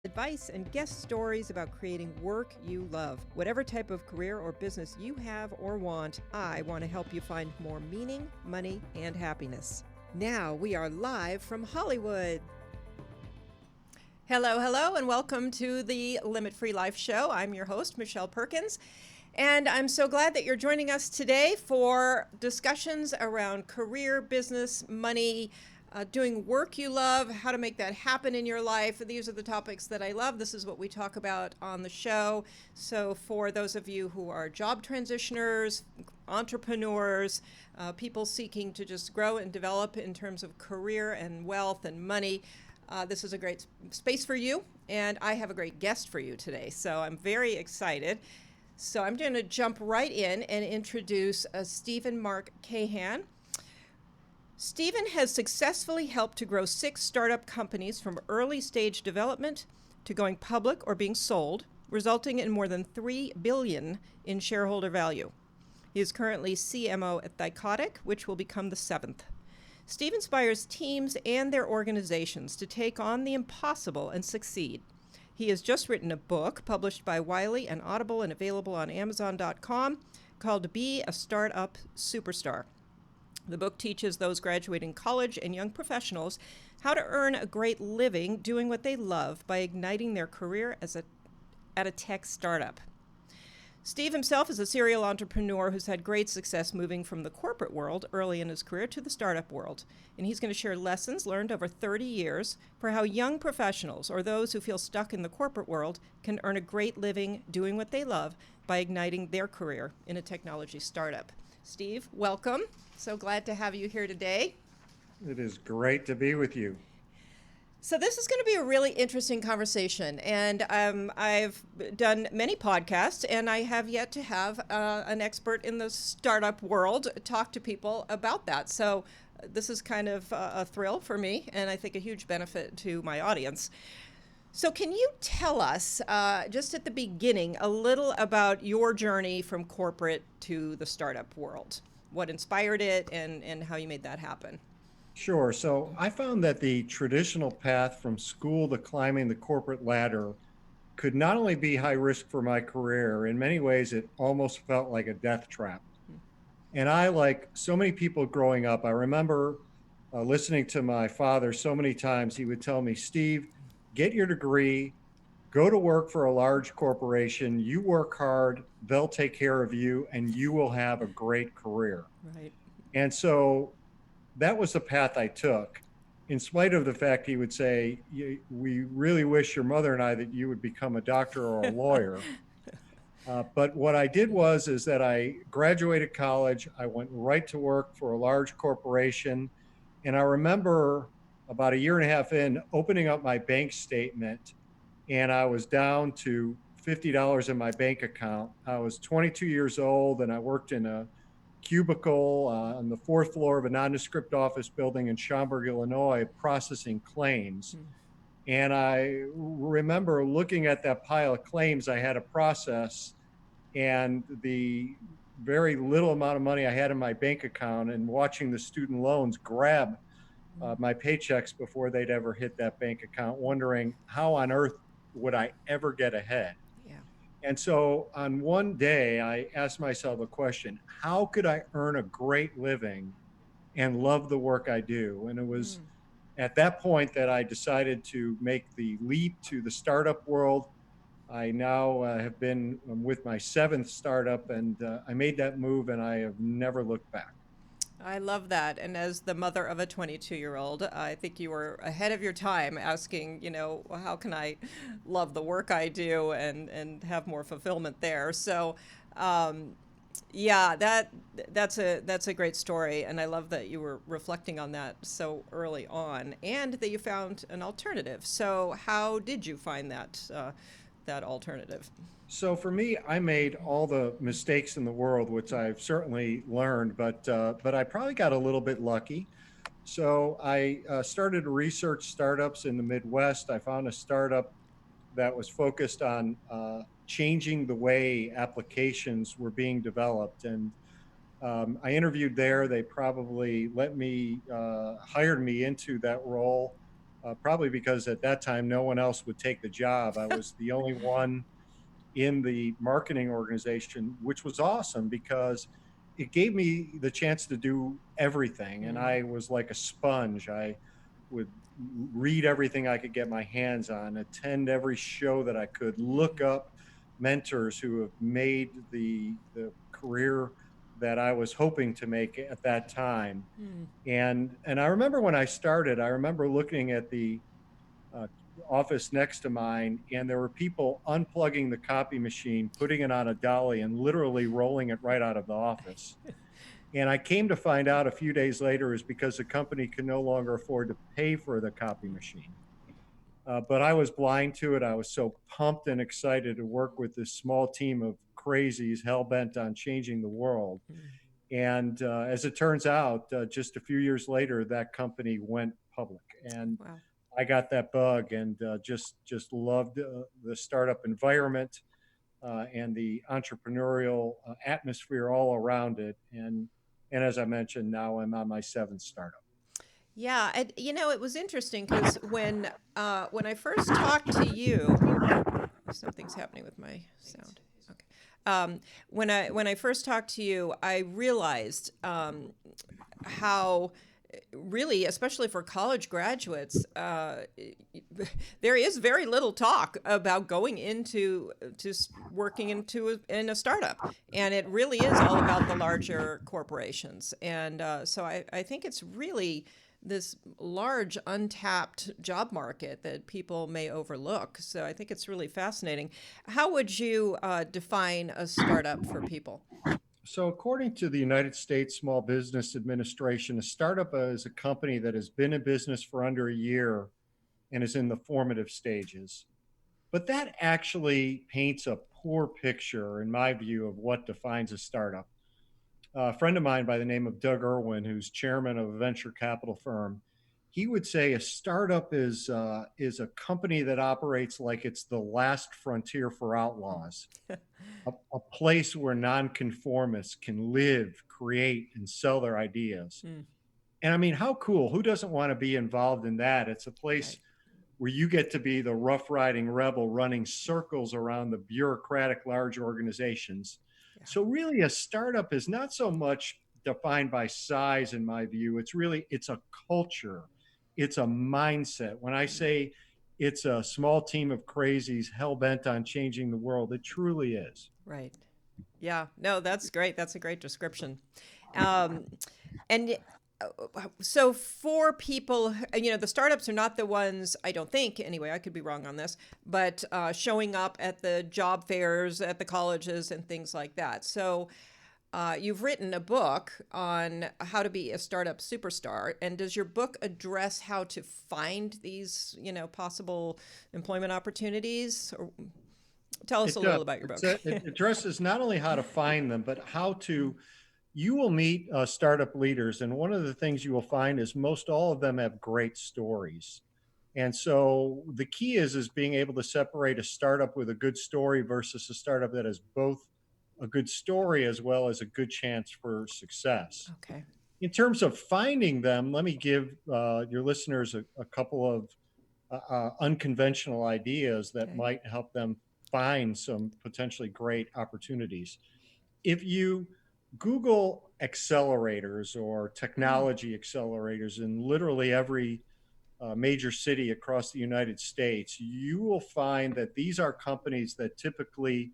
Advice and guest stories about creating work you love. Whatever type of career or business you have or want, I want to help you find more meaning, money, and happiness. Now we are live from Hollywood. Hello, and welcome to the Limit Free Life Show. I'm your host, Michelle Perkins, and I'm so glad that you're joining us today for discussions around career, business, money, doing work you love, how to make that happen in your life. These are the topics that I love. This is what we talk about on the show. So for those of you who are job transitioners, entrepreneurs, people seeking to just grow and develop in terms of career and wealth and money, this is a great space for you. And I have a great guest for you today. So I'm very excited. So I'm going to jump right in and introduce Stephen Mark Kahan. Stephen has successfully helped to grow 6 startup companies from early stage development to going public or being sold, resulting in more than $3 billion in shareholder value. He is currently CMO at Thycotic, which will become the 7th. Steve inspires teams and their organizations to take on the impossible and succeed. He has just written a book published by Wiley and Audible and available on Amazon.com called Be a Startup Superstar. The book teaches those graduating college and young professionals how to earn a great living doing what they love by igniting their career at a tech startup. Steve himself is a serial entrepreneur who's had great success moving from the corporate world early in his career to the startup world. And he's going to share lessons learned over 30 years for how young professionals or those who feel stuck in the corporate world can earn a great living doing what they love by igniting their career in a technology startup. Steve, welcome. So glad to have you here today. It is great to be with you. So this is going to be a really interesting conversation, and I've done many podcasts, and I have yet to have an expert in the startup world talk to people about that. So this is kind of a thrill for me, and I think a huge benefit to my audience. So can you tell us, just at the beginning, a little about your journey from corporate to the startup world? What inspired it, and how you made that happen? Sure. So I found that the traditional path from school to climbing the corporate ladder could not only be high risk for my career, in many ways, it almost felt like a death trap. And I, like so many people growing up, I remember listening to my father so many times. He would tell me, Steve, get your degree, go to work for a large corporation, you work hard, they'll take care of you, and you will have a great career. Right. And so that was the path I took, in spite of the fact he would say, we really wish your mother and I that you would become a doctor or a lawyer. But what I did is that I graduated college. I went right to work for a large corporation. And I remember about a year and a half in opening up my bank statement, and I was down to $50 in my bank account. I was 22 years old, and I worked in a cubicle on the 4th floor of a nondescript office building in Schaumburg, Illinois, processing claims. And I remember looking at that pile of claims I had to process and the very little amount of money I had in my bank account, and watching the student loans grab my paychecks before they'd ever hit that bank account, wondering how on earth would I ever get ahead. Yeah. And so on one day, I asked myself a question: how could I earn a great living and love the work I do? And it was at that point that I decided to make the leap to the startup world. I now have been with my 7th startup, and I made that move, and I have never looked back. I love that. And as the mother of a 22-year-old, I think you were ahead of your time asking, how can I love the work I do and have more fulfillment there? So, yeah, that's a great story, and I love that you were reflecting on that so early on, and that you found an alternative. So, how did you find that alternative? So for me, I made all the mistakes in the world, which I've certainly learned, but I probably got a little bit lucky. So I started to research startups in the Midwest. I found a startup that was focused on changing the way applications were being developed, and I interviewed there. They probably let me hired me into that role. probably because at that time no one else would take the job. I was the only one in the marketing organization, which was awesome because it gave me the chance to do everything. And Mm, I was like a sponge. I would read everything I could get my hands on, attend every show that I could, look mm, up mentors who have made the career that I was hoping to make at that time. mm. And I remember when I started, I remember looking at the uh, office next to mine, and there were people unplugging the copy machine, putting it on a dolly, and literally rolling it right out of the office. And I came to find out a few days later is because the company could no longer afford to pay for the copy machine. But I was blind to it. I was so pumped and excited to work with this small team of crazies hell bent on changing the world. Mm. And as it turns out, just a few years later, that company went public, and Wow. I got that bug and just loved the startup environment and the entrepreneurial atmosphere all around it. And as I mentioned, now I'm on my seventh startup. Yeah, and it was interesting because when I first talked to you, something's happening with my sound. Okay. When I first talked to you, I realized how really, especially for college graduates, there is very little talk about going into working in a startup, and it really is all about the larger corporations. And so I think it's really this large untapped job market that people may overlook. So I think it's really fascinating. How would you define a startup for people? So, according to the United States Small Business Administration, a startup is a company that has been in business for under a year and is in the formative stages. But that actually paints a poor picture, in my view, of what defines a startup. A friend of mine by the name of Doug Irwin, who's chairman of a venture capital firm, he would say a startup is a company that operates like it's the last frontier for outlaws, a place where nonconformists can live, create, and sell their ideas. Mm, And I mean, how cool? Who doesn't want to be involved in that? It's a place right. where you get to be the rough riding rebel running circles around the bureaucratic large organizations. Yeah. So really a startup is not so much defined by size in my view. It's a culture. It's a mindset. When I Mm, say it's a small team of crazies hell bent on changing the world, it truly is. right. Yeah. No, that's great. That's a great description. Um, and so for people, the startups are not the ones, I don't think, anyway, I could be wrong on this, but showing up at the job fairs at the colleges and things like that. So you've written a book on how to be a startup superstar. And does your book address how to find these, possible employment opportunities? Or tell us a It does. little about your book. It addresses not only how to find them, but how to. You will meet startup leaders, and one of the things you will find is most all of them have great stories. And so the key is being able to separate a startup with a good story versus a startup that has both a good story as well as a good chance for success. Okay. In terms of finding them, let me give your listeners a couple of unconventional ideas that Okay. might help them find some potentially great opportunities. If you Google accelerators or Mm, technology accelerators in literally every major city across the United States, you will find that these are companies that typically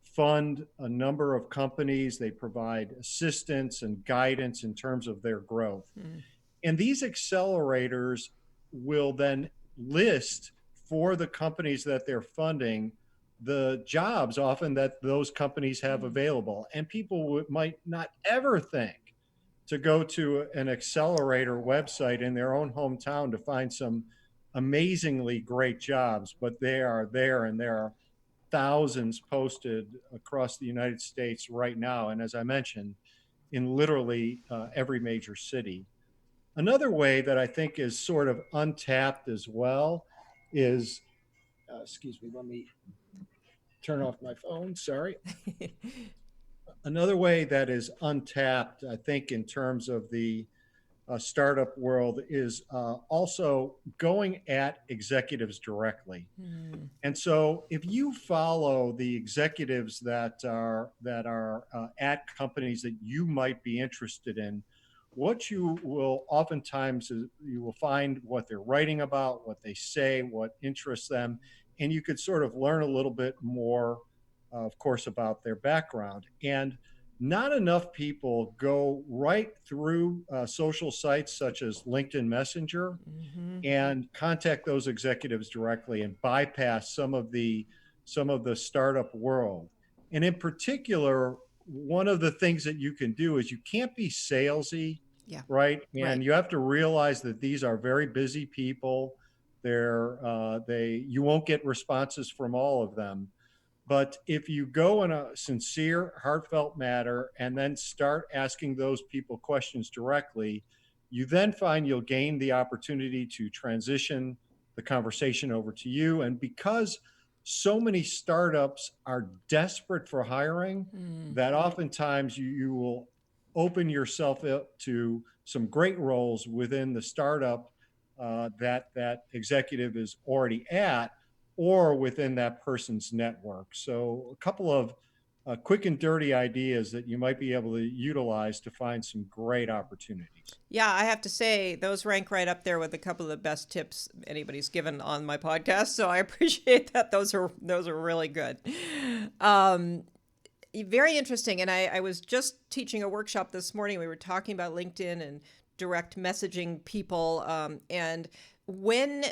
fund a number of companies. They provide assistance and guidance in terms of their growth. mm, And these accelerators will then list for the companies that they're funding the jobs often that those companies have mm, available. And people might not ever think to go to an accelerator website in their own hometown to find some amazingly great jobs, but they are there, and there are thousands posted across the United States right now. And as I mentioned, in literally every major city. Another way that I think is sort of untapped as well is, excuse me, let me turn off my phone. Sorry. Another way that is untapped, I think, in terms of the startup world is also going at executives directly. Mm, And so, if you follow the executives that are at companies that you might be interested in, what you will oftentimes is you will find what they're writing about, what they say, what interests them, and you could sort of learn a little bit more, of course, about their background. And not enough people go right through social sites such as LinkedIn Messenger hmm. and contact those executives directly and bypass some of the startup world. And in particular, one of the things that you can do is you can't be salesy, Yeah. right? Right. And you have to realize that these are very busy people. They you won't get responses from all of them, but if you go in a sincere, heartfelt manner and then start asking those people questions directly, you then find you'll gain the opportunity to transition the conversation over to you. And because so many startups are desperate for hiring, Mm, that oftentimes you will open yourself up to some great roles within the startup that executive is already at or within that person's network. So, a couple of quick and dirty ideas that you might be able to utilize to find some great opportunities. yeah, I have to say those rank right up there with a couple of the best tips anybody's given on my podcast. So I appreciate that. Those are really good. Um, Very interesting. And I was just teaching a workshop this morning. We were talking about LinkedIn and direct messaging people. And when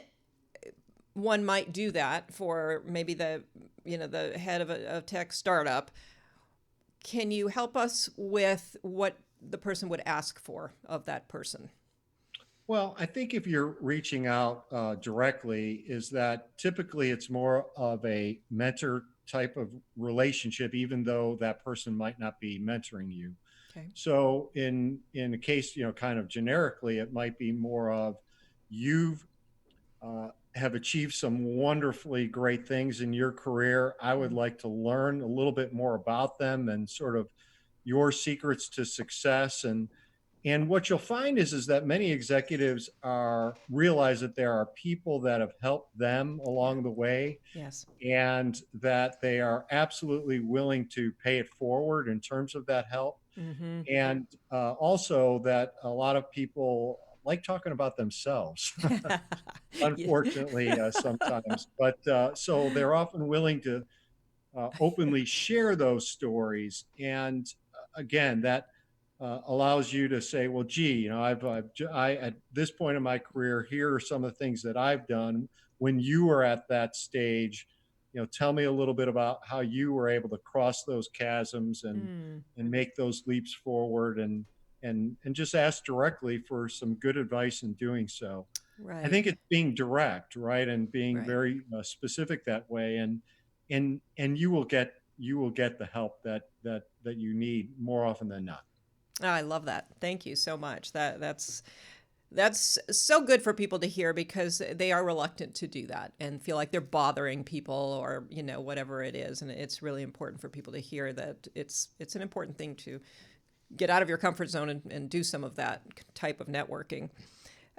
one might do that for maybe the head of a tech startup, can you help us with what the person would ask for of that person? Well, I think if you're reaching out directly, is that typically it's more of a mentor type of relationship, even though that person might not be mentoring you. Okay. So in a case, kind of generically, it might be more of you've have achieved some wonderfully great things in your career. I would Mm, like to learn a little bit more about them and sort of your secrets to success. And what you'll find is that many executives are realize that there are people that have helped them yeah. along the way Yes. and that they are absolutely willing to pay it forward in terms of that help. Mm-hmm. And also that a lot of people like talking about themselves, Yeah. unfortunately, sometimes. But so they're often willing to openly share those stories. And again, that allows you to say, well, gee, at this point in my career, here are some of the things that I've done when you were at that stage. Tell me a little bit about how you were able to cross those chasms Mm, and make those leaps forward and just ask directly for some good advice in doing so. I right. think it's being direct, right, and being Right. very specific that way, and you will get the help that you need more often than not. Oh, I love that. Thank you so much. That's so good for people to hear because they are reluctant to do that and feel like they're bothering people or whatever it is, and it's really important for people to hear that it's an important thing to get out of your comfort zone and do some of that type of networking.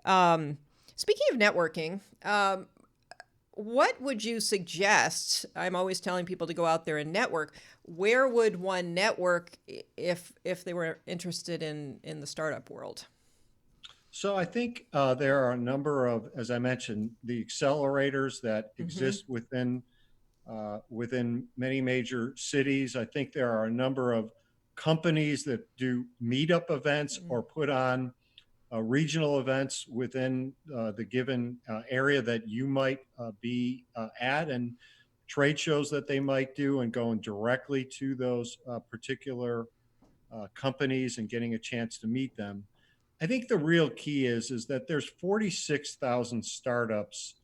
Um, Speaking of networking, what would you suggest? I'm always telling people to go out there and network. Where would one network if they were interested in the startup world? So I think there are a number of, as I mentioned, the accelerators that Mm-hmm. exist within many major cities. I think there are a number of companies that do meetup events Mm, or put on regional events within the given area that you might be at, and trade shows that they might do, and going directly to those particular companies and getting a chance to meet them. I think the real key is that there's 46,000 startups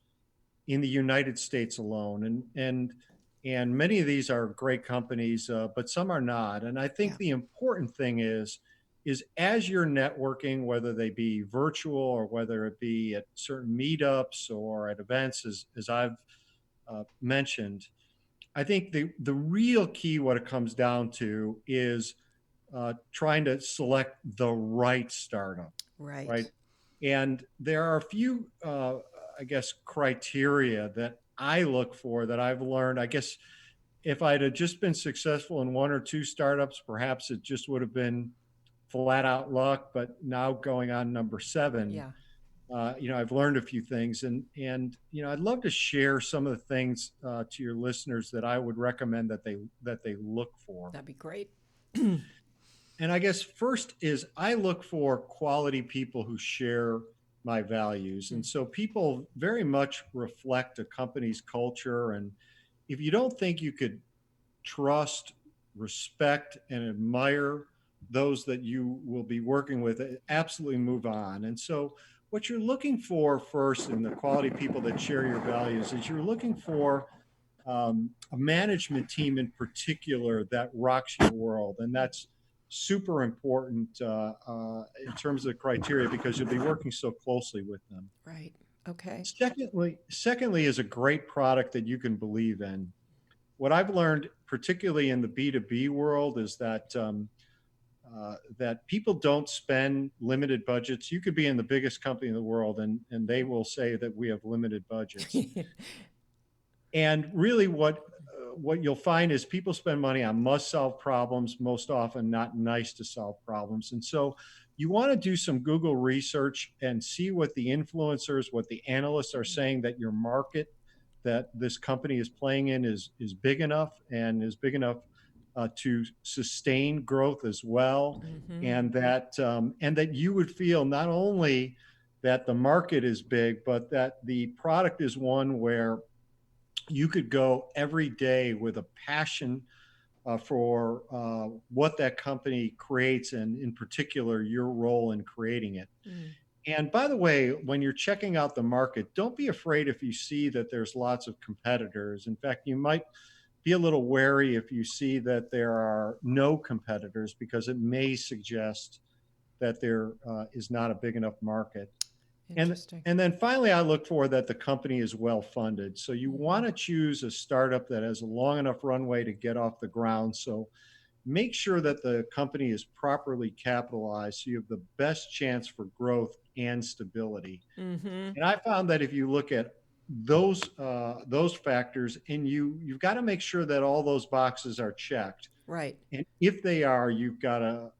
in the United States alone, and many of these are great companies, but some are not. And I think yeah. the important thing is as you're networking, whether they be virtual or whether it be at certain meetups or at events, as I've mentioned, I think the real key, what it comes down to, is trying to select the right startup. Right. right? And there are a few, I guess, criteria that I look for that I've learned. I guess if I'd have just been successful in one or two startups, perhaps it just would have been flat out luck. But now going on number seven, Yeah, I've learned a few things, and I'd love to share some of the things to your listeners that I would recommend that they look for. that'd be great. And I guess first is I look for quality people who share my values. And so people very much reflect a company's culture. And if you don't think you could trust, respect, and admire those that you will be working with, absolutely move on. And so what you're looking for first in the quality people that share your values is you're looking for a management team in particular that rocks your world. And that's super important in terms of the criteria because you'll be working so closely with them. Right. Okay. Secondly is a great product that you can believe in. What I've learned, particularly in the B2B world, is that people don't spend limited budgets. You could be in the biggest company in the world, and they will say that we have limited budgets. And really, what you'll find is people spend money on must-solve problems, most often not nice-to-solve problems. And so you want to do some Google research and see what the influencers, what the analysts are saying that your market that this company is playing in is big enough and is big enough to sustain growth as well, Mm-hmm. and that you would feel not only that the market is big, but that the product is one where you could go every day with a passion for what that company creates, and in particular, your role in creating it. Mm. And by the way, when you're checking out the market, don't be afraid if you see that there's lots of competitors. In fact, you might be a little wary if you see that there are no competitors, because it may suggest that there is not a big enough market. And Interesting. and then finally, I look for that the company is well funded. So you Mm-hmm. want to choose a startup that has a long enough runway to get off the ground. So make sure that the company is properly capitalized so you have the best chance for growth and stability. Mm-hmm. And I found that if you look at those factors, and you've got to make sure that all those boxes are checked. Right. And if they are, you've got a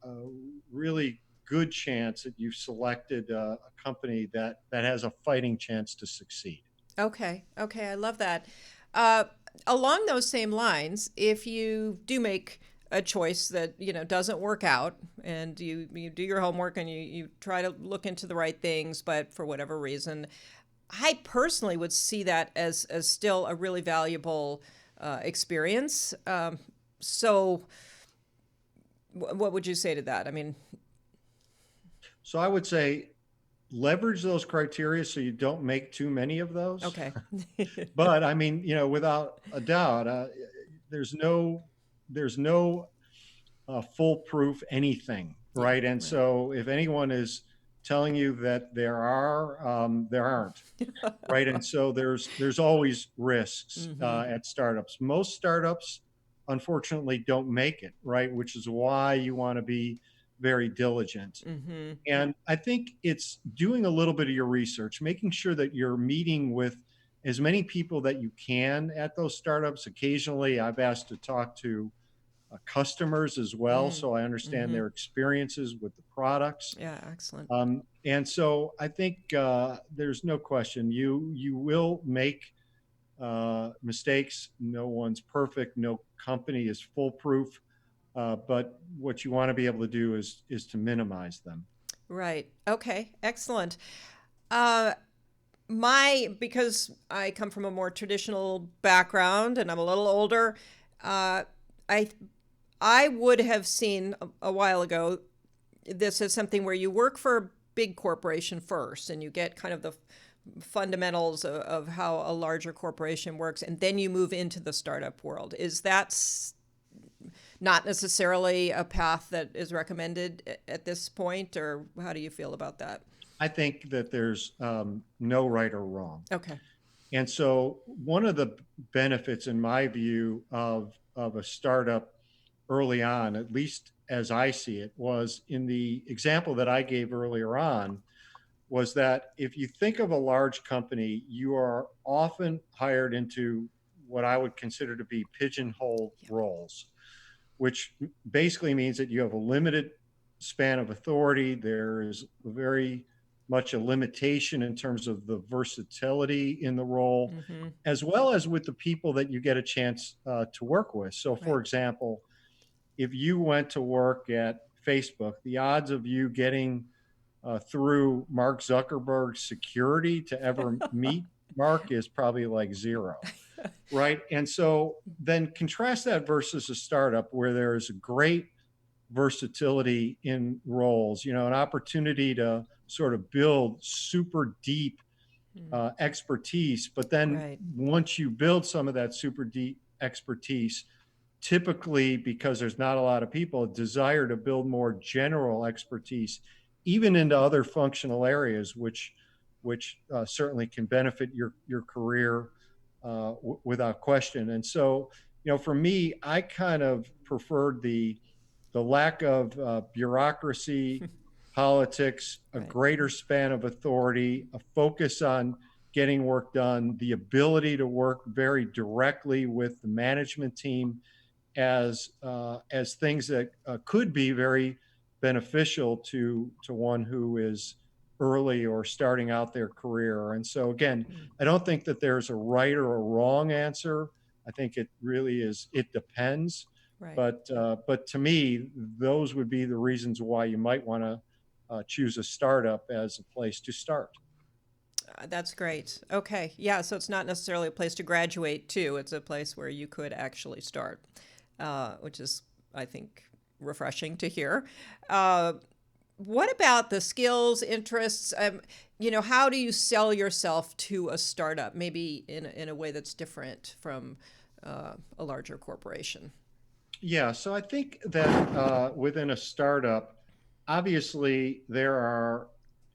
really good chance that you've selected a company that has a fighting chance to succeed. Okay. Okay. I love that. Uh, Along those same lines, if you do make a choice that doesn't work out, and you do your homework and you try to look into the right things, but for whatever reason, I personally would see that as still a really valuable experience. So, what would you say to that? I mean, So I would say leverage those criteria so you don't make too many of those. okay. But I mean, without a doubt, there's no there's no foolproof anything, Yeah. right? And Right. so if anyone is telling you that there aren't, right? And so there's always risks Mm-hmm. at startups. Most startups, unfortunately, don't make it, right? Which is why you want to be very diligent. Mm-hmm. And I think it's doing a little bit of your research, making sure that you're meeting with as many people that you can at those startups. Occasionally, I've asked to talk to customers as well, Mm. so I understand Mm-hmm. their experiences with the products. Yeah. Excellent. And so I think there's no question you will make mistakes. No one's perfect. No company is foolproof. But what you want to be able to do is to minimize them. Right. Okay. Excellent. Uh, because I come from a more traditional background and I'm a little older, uh, I I would have seen a while ago this as something where you work for a big corporation first and you get kind of the fundamentals of how a larger corporation works, and then you move into the startup world. Is that not necessarily a path that is recommended at this point, or how do you feel about that? I think that there's no right or wrong. Okay. And so one of the benefits, in my view, of a startup early on, at least as I see it, was in the example that I gave earlier on, was that if you think of a large company, you are often hired into what I would consider to be pigeonhole Yeah. roles, which basically means that you have a limited span of authority. There is very much a limitation in terms of the versatility in the role, Mm-hmm. as well as with the people that you get a chance to work with. So, for Right. example, if you went to work at Facebook, the odds of you getting through Mark Zuckerberg's security to ever meet Mark is probably like zero, right? And so then contrast that versus a startup where there's great versatility in roles, an opportunity to sort of build super deep Mm. expertise. But then Right. once you build some of that super deep expertise, typically because there's not a lot of people, a desire to build more general expertise, even into other functional areas, which certainly can benefit your career without question. And so, for me, I kind of preferred the lack of bureaucracy, politics, a Right. greater span of authority, a focus on getting work done, the ability to work very directly with the management team as things that could be very beneficial to one who is early or starting out their career. And so again, Mm. I don't think that there's a right or a wrong answer. I think it really is. It depends. Right. But to me, those would be the reasons why you might want to choose a startup as a place to start. That's great. Okay. Yeah. So it's not necessarily a place to graduate to, it's a place where you could actually start, which is, I think, refreshing to hear. Uh, what about the skills, interests? How do you sell yourself to a startup, maybe in a way that's different from a larger corporation? Yeah, so I think that within a startup, obviously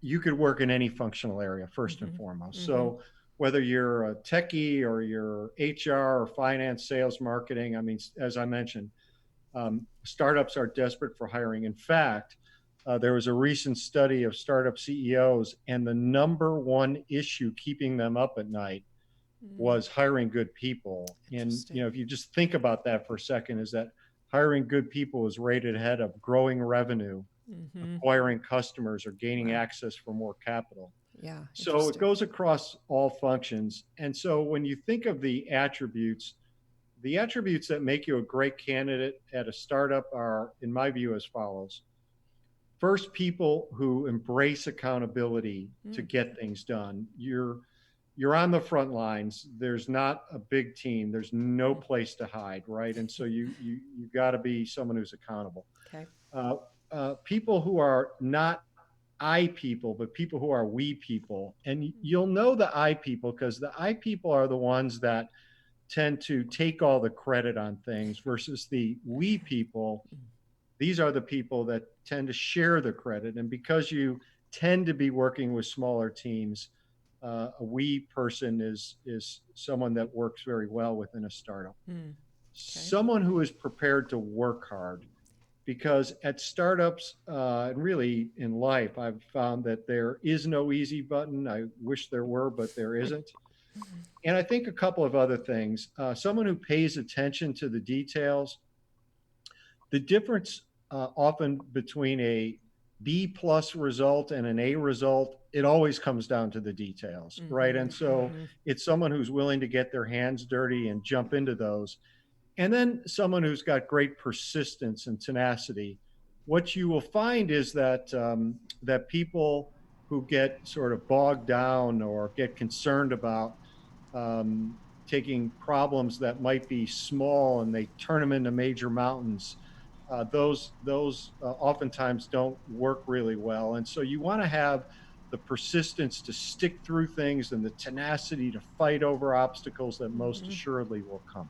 you could work in any functional area first and Mm-hmm. foremost. Mm-hmm. So whether you're a techie or you're HR or finance, sales, marketing, I mean, as I mentioned, startups are desperate for hiring. In fact, there was a recent study of startup CEOs, and the number one issue keeping them up at night Mm. was hiring good people. And Interesting. if you just think about that for a second, is that hiring good people is rated ahead of growing revenue, Mm-hmm. acquiring customers, or gaining Wow. access for more capital. Yeah. So it Interesting. goes across all functions. And so when you think of the attributes that make you a great candidate at a startup are, in my view, as follows. First, people who embrace accountability to Mm. get things done. You're on the front lines. There's not a big team. There's no place to hide, right? And so you got to be someone who's accountable. Okay. Uh, People who are not I people, but people who are we people, and you'll know the I people because the I people are the ones that tend to take all the credit on things versus the we people. These are the people that tend to share the credit, and because you tend to be working with smaller teams, a we person is someone that works very well within a startup. Mm. Okay. Someone who is prepared to work hard, because at startups and really in life, I've found that there is no easy button. I wish there were, but there isn't. And I think a couple of other things. Someone who pays attention to the details. The difference often between a B plus result and an A result, it always comes down to the details, right? Mm-hmm. And so Mm-hmm. it's someone who's willing to get their hands dirty and jump into those. And then someone who's got great persistence and tenacity. What you will find is that people who get sort of bogged down or get concerned about taking problems that might be small and they turn them into major mountains. Those oftentimes don't work really well, and so you want to have the persistence to stick through things and the tenacity to fight over obstacles that most Mm-hmm. assuredly will come.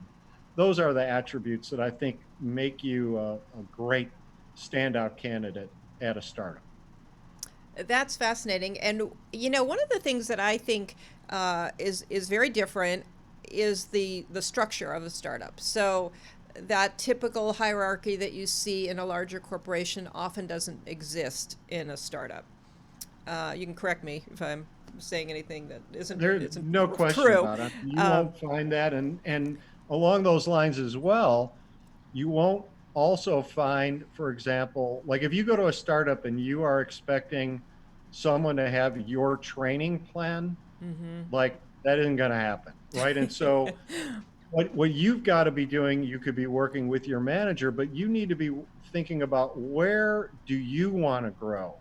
Those are the attributes that I think make you a great standout candidate at a startup. That's fascinating. And one of the things that I think is very different is the structure of a startup. So that typical hierarchy that you see in a larger corporation often doesn't exist in a startup. You can correct me if I'm saying anything that There's isn't no question true. about it. You Um, won't find that. And along those lines as well, you won't also find, for example, like if you go to a startup and you are expecting someone to have your training plan, like that isn't going to happen, right? And so what you've got to be doing, you could be working with your manager, but you need to be thinking about where do you want to grow?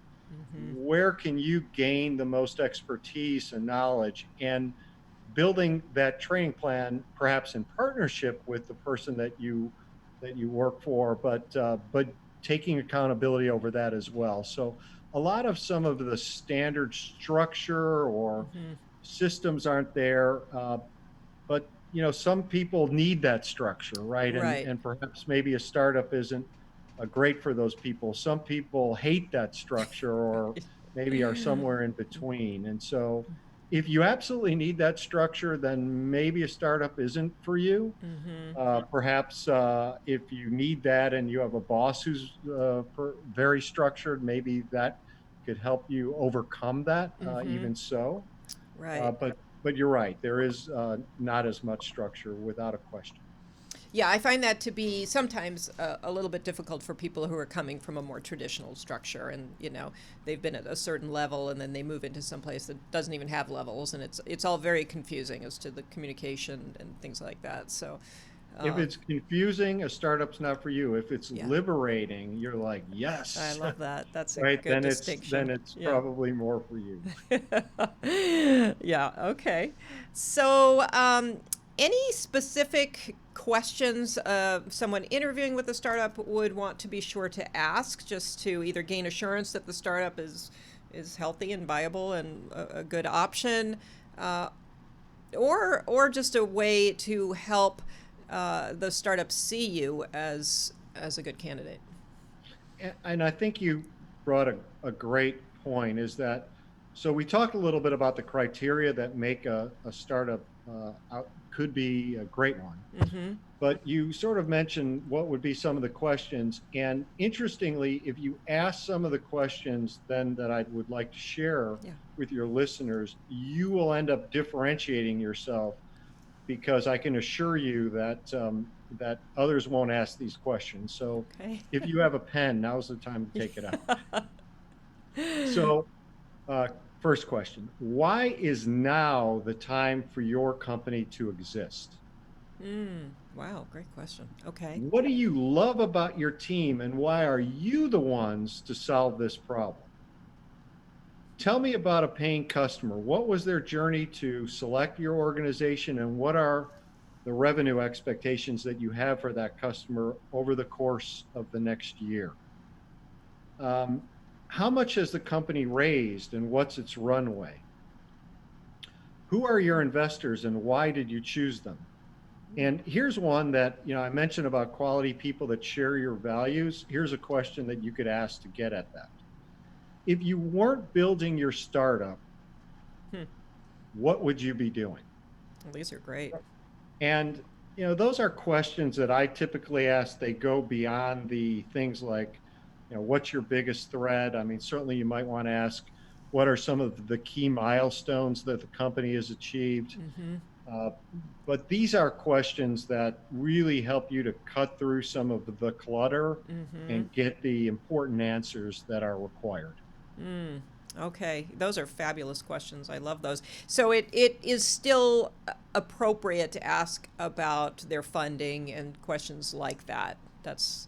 Where can you gain the most expertise and knowledge? And building that training plan, perhaps in partnership with the person that you work for, but taking accountability over that as well. So a lot of some of the standard structure or systems aren't there, but some people need that structure, right? and right. and perhaps maybe a startup isn't great for those people. Some people hate that structure, or maybe are somewhere in between. And so if you absolutely need that structure, then maybe a startup isn't for you. Perhaps if you need that and you have a boss who's very structured, maybe that could help you overcome that. Even so, Right. but you're right. There is not as much structure, without a question. Yeah, I find that to be sometimes a little bit difficult for people who are coming from a more traditional structure, and they've been at a certain level, and then they move into some place that doesn't even have levels, and it's all very confusing as to the communication and things like that. So, If um, it's confusing, a startup's not for you. If it's yeah, liberating, you're like, I yes, love that. That's a right? good Then it's distinction. Yeah. probably more for you. Yeah, okay. So, any specific questions someone interviewing with a startup would want to be sure to ask, just to either gain assurance that the startup is healthy and viable and a good option, uh, or just a way to help the startup see you as a good candidate? And I think you brought a great point, is that so we talked a little bit about the criteria that make a startup could be a great one. But you sort of mentioned what would be some of the questions. And interestingly, if you ask some of the questions then that I would like to share Yeah. with your listeners, you will end up differentiating yourself, because I can assure you that others won't ask these questions. So Okay. if you have a pen, now's the time to take it out. So, uh, first question: why is now the time for your company to exist? Wow, great question. Okay. What do you love about your team, and why are you the ones to solve this problem? Tell me about a paying customer. What was their journey to select your organization, and what are the revenue expectations that you have for that customer over the course of the next year? Um, how much has the company raised, and what's its runway? Who are your investors, and why did you choose them? And here's one that, I mentioned about quality people that share your values. Here's a question that you could ask to get at that. If you weren't building your startup, Hmm. what would you be doing? Well, these are great. And, those are questions that I typically ask. They go beyond the things like, what's your biggest threat? I mean, certainly you might want to ask, what are some of the key milestones that the company has achieved? Uh, but these are questions that really help you to cut through some of the clutter and get the important answers that are required. Okay, those are fabulous questions. I love those. So it is still appropriate to ask about their funding and questions like that. That's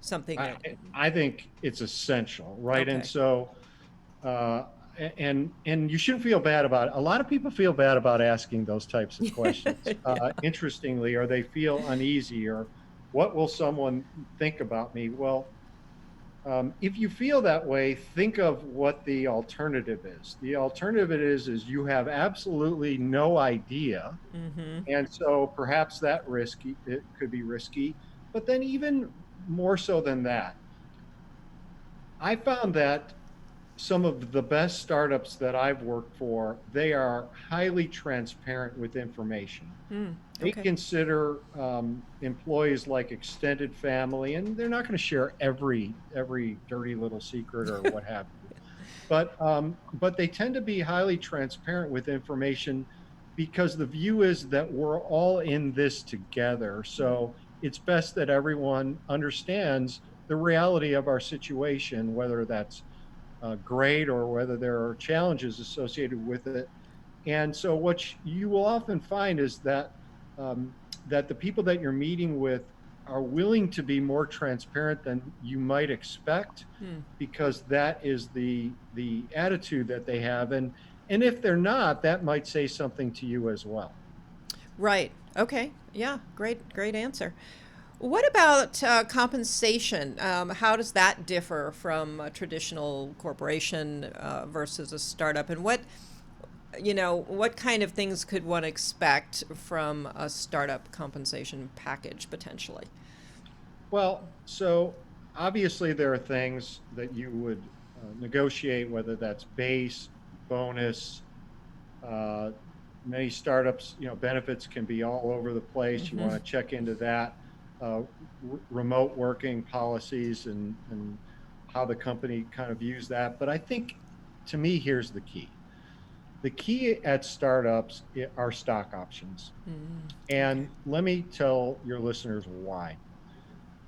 something I, that, I think it's essential, right? And okay. so, uh, and you shouldn't feel bad about it. A lot of people feel bad about asking those types of questions. Yeah. Interestingly, or they feel uneasy, or what will someone think about me? Well, if you feel that way, think of what the alternative is. The alternative is you have absolutely no idea, and so perhaps that risky it could be risky. But then even more so than that, I found that some of the best startups that I've worked for, they are highly transparent with information. Mm, They okay. consider employees like extended family, and they're not going to share every dirty little secret or what have you. But they tend to be highly transparent with information because the view is that we're all in this together. Mm, So it's best that everyone understands the reality of our situation, whether that's great or whether there are challenges associated with it. And so, what you will often find is um, that the people that you're meeting with are willing to be more transparent than you might expect, mm. because that is the attitude that they have. And if they're not, that might say something to you as well. Right. Okay. Yeah. Great answer. What about compensation? How does that differ from a traditional corporation versus a startup? And what kind of things could one expect from a startup compensation package potentially? Well, so obviously there are things that you would negotiate, whether that's base, bonus. Uh, Many startups, benefits can be all over the place. You Hmm. want to check into that. Remote working policies and how the company kind of views that. But I think, to me, here's the key. The key at startups are stock options. Mm, okay. And let me tell your listeners why.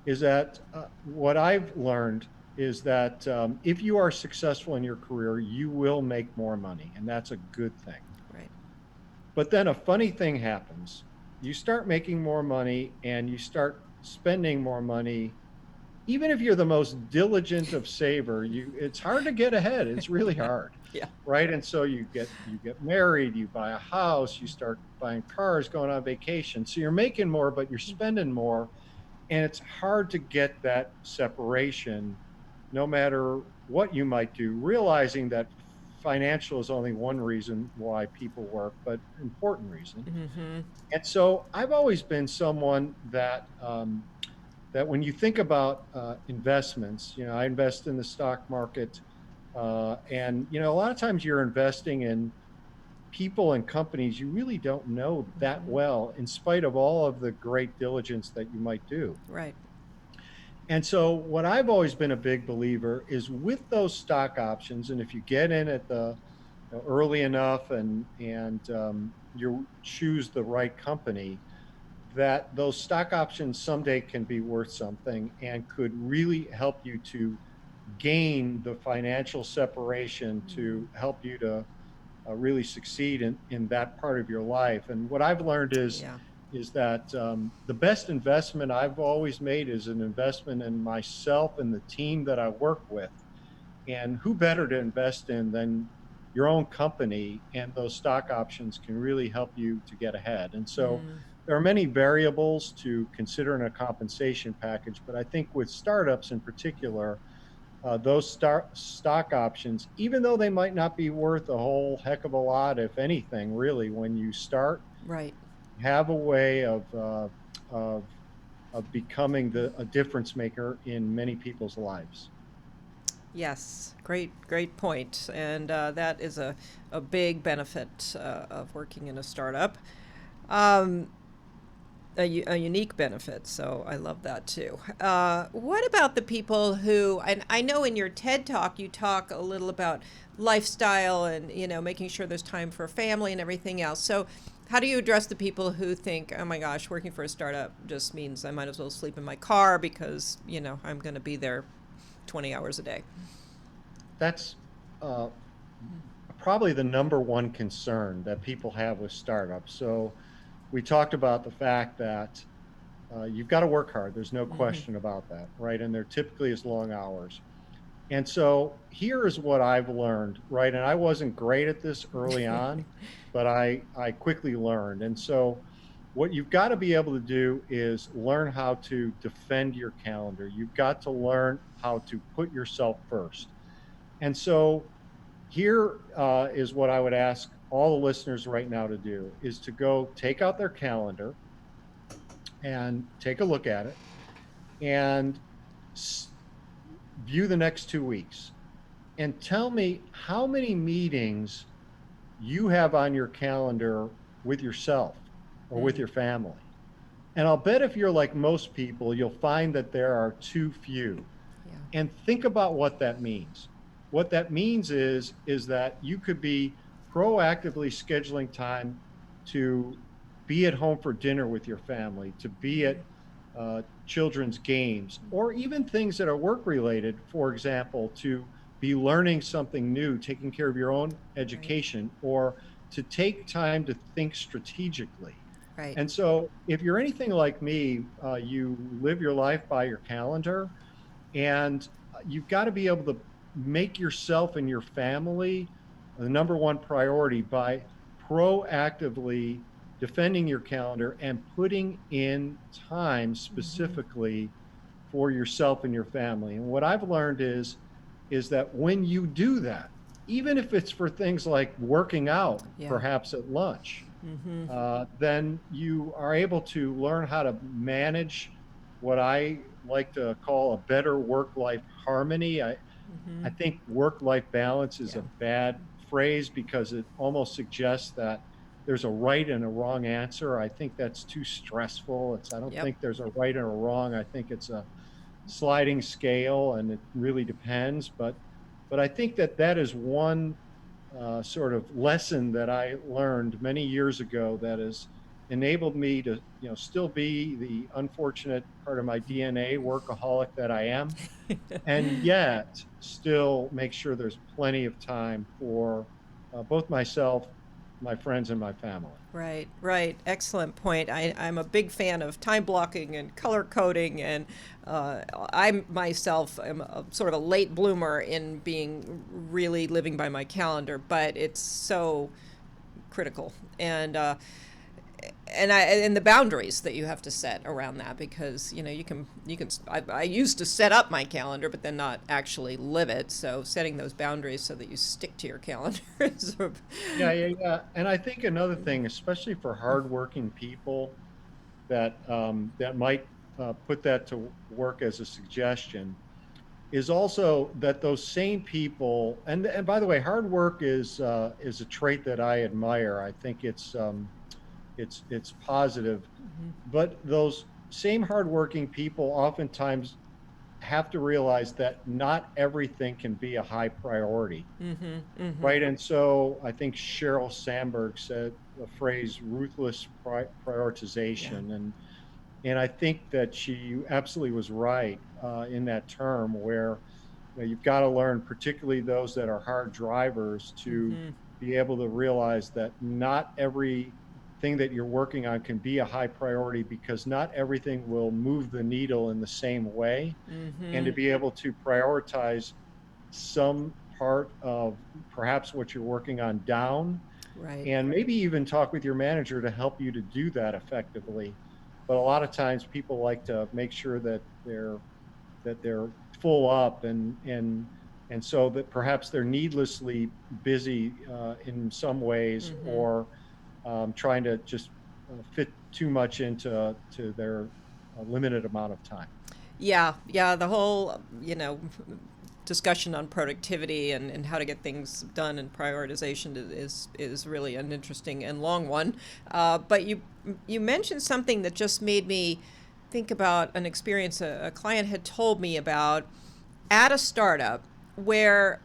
Is that what I've learned is that if you are successful in your career, you will make more money, and that's a good thing. Right. But then a funny thing happens. You start making more money and you start spending more money. Even if you're the most diligent of saver, it's hard to get ahead. It's really Yeah. hard. Yeah. Right. And so you get married, you buy a house, you start buying cars, going on vacation. So you're making more, but you're spending more. And it's hard to get that separation no matter what you might do, realizing that financial is only one reason why people work, but important reason. Hmm. And so I've always been someone that when you think about investments, I invest in the stock market, and a lot of times you're investing in people and companies you really don't know that Hmm. well, in spite of all of the great diligence that you might do. Right. And so, what I've always been a big believer is with those stock options, and if you get in at the early enough and you choose the right company, that those stock options someday can be worth something and could really help you to gain the financial separation Mm, to help you to really succeed in that part of your life. And what I've learned yeah. is that the best investment I've always made is an investment in myself and the team that I work with. And who better to invest in than your own company? And those stock options can really help you to get ahead. And so Mm, there are many variables to consider in a compensation package, but I think with startups in particular, those stock options, even though they might not be worth a whole heck of a lot, if anything, really, when you start, right. have a way of becoming a difference maker in many people's lives. Yes, great point. And that is a big benefit of working in a startup. Um, a unique benefit, so I love that too. What about the people who, and I know in your TED talk you talk a little about lifestyle and making sure there's time for family and everything else. So, how do you address the people who think, oh my gosh, working for a startup just means I might as well sleep in my car because I'm going to be there 20 hours a day? That's uh, probably the number one concern that people have with startups. So we talked about the fact that you've got to work hard. There's no Hmm. question about that, right? And they're typically as long hours. And so here is what I've learned, right? And I wasn't great at this early on, but I quickly learned. And so what you've got to be able to do is learn how to defend your calendar. You've got to learn how to put yourself first. And so here is what I would ask all the listeners right now to do is to go take out their calendar and take a look at it and view the next 2 weeks. and tell me how many meetings you have on your calendar with yourself or with Mm, your family. And I'll bet if you're like most people, you'll find that there are too few. yeah. And think about what that means. What that means is that you could be proactively scheduling time to be at home for dinner with your family, to be Mm, at children's games, mm, or even things that are work related. For example, to be learning something new, taking care of your own right. education, or to take time to think strategically. Right. And so, if you're anything like me, you live your life by your calendar, and you've got to be able to make yourself and your family the number one priority by proactively defending your calendar and putting in time Hmm. specifically for yourself and your family. And what I've learned is that when you do that, even if it's for things like working out, Yeah. perhaps at lunch, Hmm. then you are able to learn how to manage what I like to call a better work life harmony. I Hmm. think work life balance is Yeah. a bad phrase because it almost suggests that there's a right and a wrong answer. I think that's too stressful. I don't Yep. think there's a right and a wrong. I think it's a sliding scale and it really depends. But I think that that is one sort of lesson that I learned many years ago that has enabled me to, still be the unfortunate part of my DNA workaholic that I am, and yet still make sure there's plenty of time for both myself, my friends, and my family. Right, right. Excellent point. I'm a big fan of time blocking and color coding, and I myself am a, sort of a late bloomer in being really living by my calendar, but it's so critical. And the boundaries that you have to set around that, because you can I used to set up my calendar but then not actually live it, so setting those boundaries so that you stick to your calendar is Yeah, yeah, yeah. And I think another thing, especially for hardworking people, that might put that to work as a suggestion is also that those same people, and by the way, hard work is a trait that I admire. I think it's positive, but those same hardworking people oftentimes have to realize that not everything can be a high priority, mm-hmm, mm-hmm. right? And so I think Sheryl Sandberg said the phrase "ruthless Yeah. prioritization," and I think that she absolutely was right in that term, where you've got to learn, particularly those that are hard drivers, to Mm-hmm, be able to realize that not every thing that you're working on can be a high priority because not everything will move the needle in the same way. And mm-hmm. to be able to prioritize some part of perhaps what you're working on down, Right. and maybe even talk with your manager to help you to do that effectively. But a lot of times people like to make sure that they're full up, and so that perhaps they're needlessly busy in some ways, Mm-hmm. or trying to just fit too much into to their limited amount of time. Yeah, yeah, the whole, discussion on productivity and how to get things done and prioritization is really an interesting and long one. But you mentioned something that just made me think about an experience a client had told me about at a startup where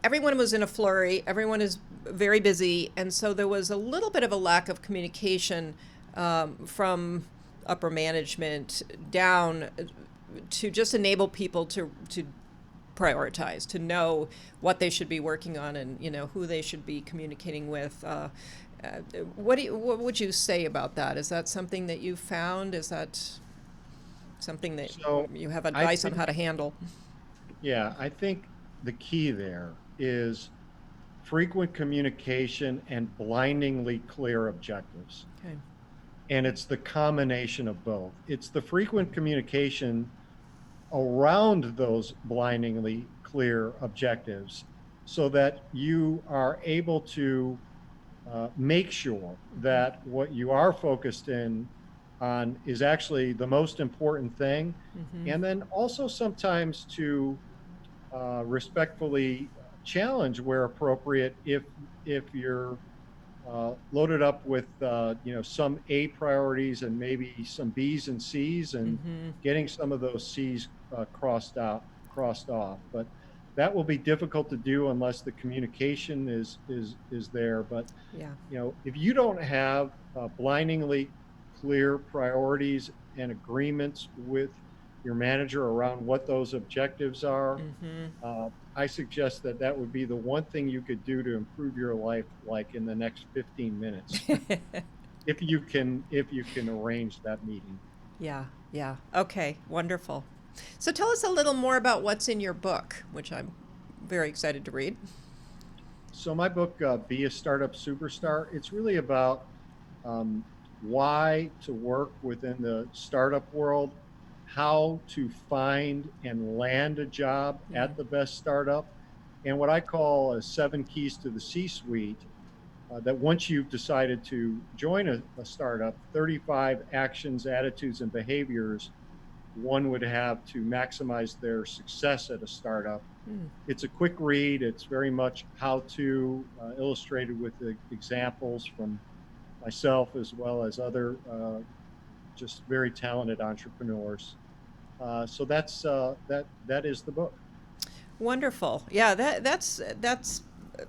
everyone was in a flurry, everyone is very busy, and so there was a little bit of a lack of communication from upper management down to just enable people to prioritize, to know what they should be working on, and who they should be communicating with. What would you say about that? Is that something that you found? Is that something that So you have I advice on how think, to handle? yeah, I think the key there is frequent communication and blindingly clear objectives. Okay. And it's the combination of both. It's the frequent communication around those blindingly clear objectives so that you are able to make sure Mm-hmm. that what you are focused in on is actually the most important thing. Mm-hmm. And then also sometimes to respectfully challenge where appropriate if you're loaded up with some A priorities and maybe some B's and C's, and Mm-hmm. getting some of those C's crossed off. But that will be difficult to do unless the communication is there. But Yeah. if you don't have blindingly clear priorities and agreements with your manager around what those objectives are, Mm-hmm. I suggest that that would be the one thing you could do to improve your life, like in the next 15 minutes, if you can arrange that meeting. Yeah, yeah. Okay, wonderful. So tell us a little more about what's in your book, which I'm very excited to read. So my book, Be a Startup Superstar, it's really about um, why to work within the startup world, how to find and land a job Mm. at the best startup, and what I call 7 keys to the C-suite. That once you've decided to join a startup, 35 actions, attitudes, and behaviors one would have to maximize their success at a startup. Mm. It's a quick read. It's very much how to, illustrated with the examples from myself as well as other just very talented entrepreneurs. So that is the book. Wonderful. Yeah, that's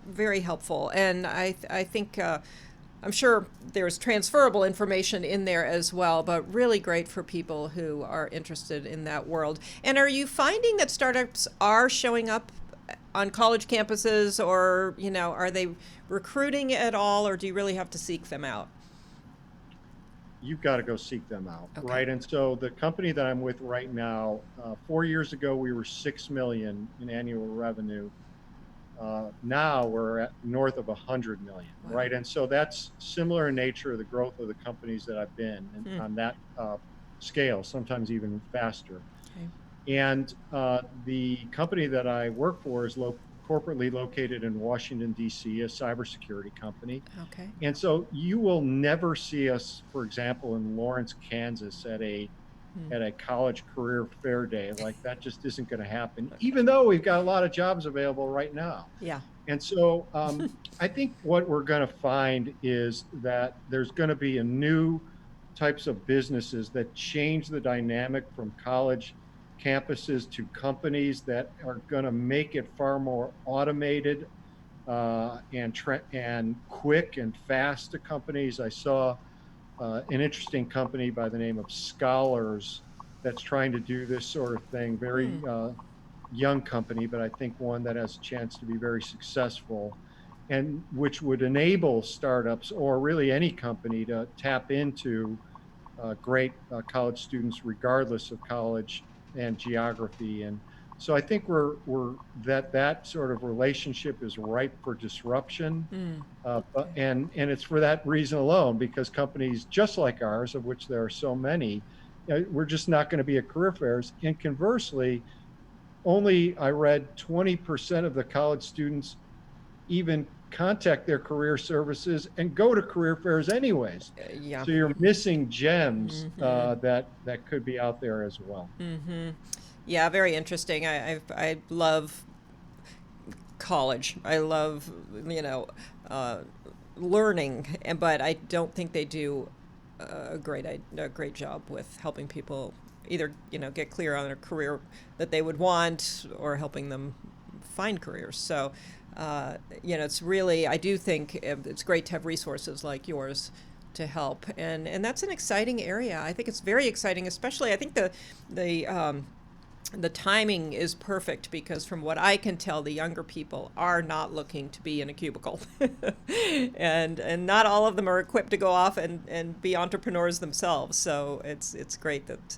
very helpful, and I think I'm sure there's transferable information in there as well, but really great for people who are interested in that world. And are you finding that startups are showing up on college campuses, or are they recruiting at all, or do you really have to seek them out? You've got to go seek them out, Okay. right? And so the company that I'm with right now, 4 years ago we were 6 million in annual revenue. Now we're at north of 100 million, Wow. right? And so that's similar in nature of the growth of the companies that I've been and Hmm. on that scale, sometimes even faster. Okay. And the company that I work for is corporately located in Washington, D.C., a cybersecurity company. Okay. And so you will never see us, for example, in Lawrence, Kansas Hmm. at a college career fair day. Like that just isn't going to happen, Okay. even though we've got a lot of jobs available right now. Yeah. And so I think what we're going to find is that there's going to be a new types of businesses that change the dynamic from college campuses to companies that are going to make it far more automated and quick and fast to companies. I saw an interesting company by the name of Scholars that's trying to do this sort of thing. Hmm. Very young company, but I think one that has a chance to be very successful, and which would enable startups or really any company to tap into great college students, regardless of college and geography. And so I think we're that sort of relationship is ripe for disruption. Hmm. Okay. And it's for that reason alone, because companies just like ours, of which there are so many, we're just not going to be at career fairs. And conversely, only I read 20% of the college students even contact their career services and go to career fairs anyways. Yeah. So you're missing gems Mm-hmm. that could be out there as well. Mm-hmm. Yeah, very interesting. I love college. I love uh, learning, but I don't think they do a great job with helping people either get clear on a career that they would want, or helping them find careers. So it's really, I do think it's great to have resources like yours to help, and that's an exciting area. I think it's very exciting, especially I think the timing is perfect, because from what I can tell, the younger people are not looking to be in a cubicle. And not all of them are equipped to go off and be entrepreneurs themselves. So it's great that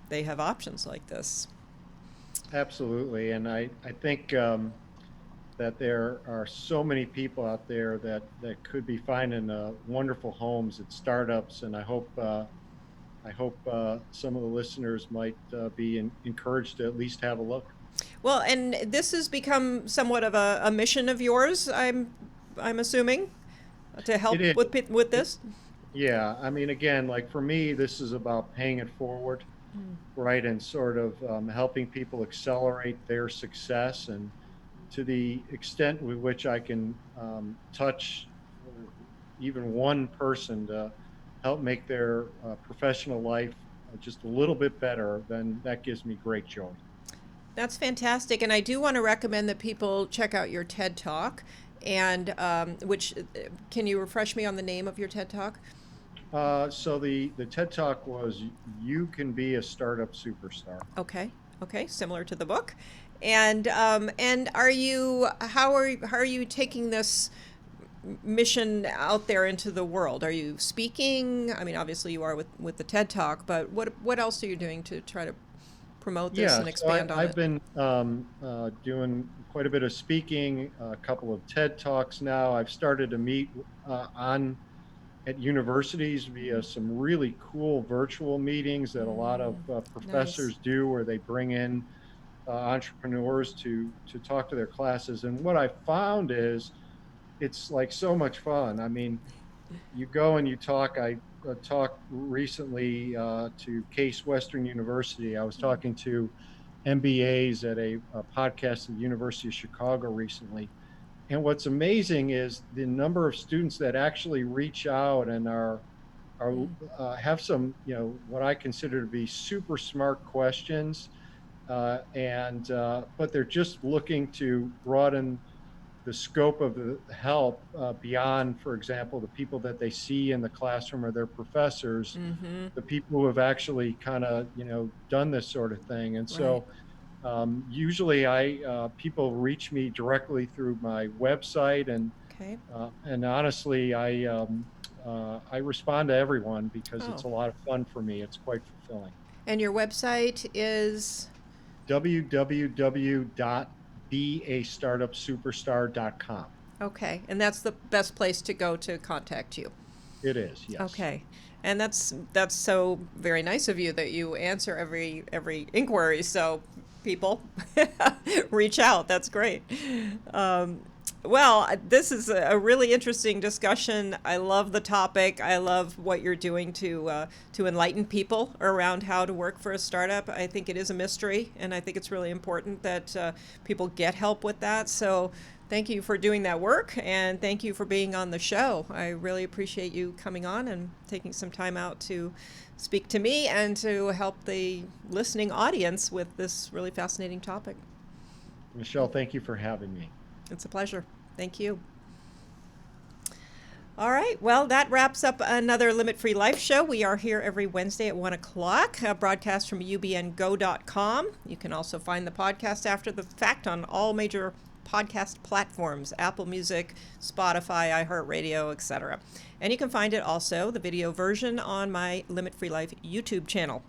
they have options like this. Absolutely. And I think that there are so many people out there that could be finding wonderful homes at startups. And I hope some of the listeners might be encouraged to at least have a look. Well, and this has become somewhat of a mission of yours, I'm assuming, to It help is. with It, this. yeah. I mean, again, like for me, this is about paying it forward. right, and sort of helping people accelerate their success. And to the extent with which I can touch even one person to help make their professional life just a little bit better, then that gives me great joy. That's fantastic, and I do want to recommend that people check out your TED Talk. And which can you refresh me on the name of your TED Talk? So the TED Talk was "You Can Be a Startup Superstar." Okay, okay, similar to the book. And are you how are you taking this mission out there into the world? Are you speaking? I mean, obviously you are with the TED Talk, but what else are you doing to try to promote this Yeah, and so expand on I've it? been doing quite a bit of speaking, a couple of TED Talks now. I've started to meet on at universities via some really cool virtual meetings that a lot of Nice. professors do, where they bring in entrepreneurs to talk to their classes. And what I found is it's like so much fun. I mean, you go and you talk. I talked recently to Case Western University. I was talking to MBAs at a podcast at the University of Chicago recently. And what's amazing is the number of students that actually reach out and are have some, what I consider to be super smart questions, and but they're just looking to broaden the scope of the help beyond, for example, the people that they see in the classroom or their professors, Mm-hmm. the people who have actually kind of, done this sort of thing. And Right. so usually I people reach me directly through my website, Okay. and honestly, I respond to everyone because Oh. it's a lot of fun for me. It's quite fulfilling. And your website is www.beastartupsuperstar.com. okay, and that's the best place to go to contact you. It is, yes. Okay. And that's so very nice of you that you answer every inquiry. So people reach out. That's great. Um, well, this is a really interesting discussion. I love the topic. I love what you're doing to enlighten people around how to work for a startup. I think it is a mystery, and I think it's really important that people get help with that. So thank you for doing that work, and thank you for being on the show. I really appreciate you coming on and taking some time out to speak to me and to help the listening audience with this really fascinating topic. Michelle, thank you for having me. It's a pleasure. Thank you. All right. Well, that wraps up another Limit Free Life show. We are here every Wednesday at 1 o'clock, a broadcast from ubngo.com. You can also find the podcast after the fact on all major podcast platforms: Apple Music, Spotify, iHeartRadio, etc. And you can find it also, the video version, on my Limit Free Life YouTube channel.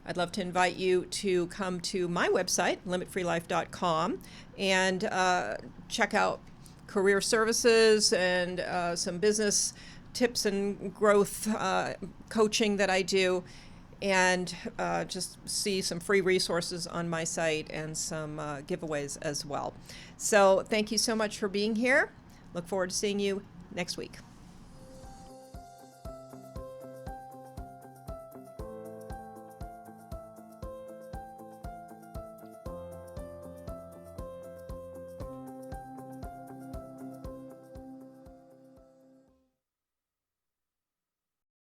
I'd love to invite you to come to my website, limitfreelife.com, and check out career services and some business tips and growth coaching that I do, and just see some free resources on my site and some giveaways as well. So thank you so much for being here. Look forward to seeing you next week.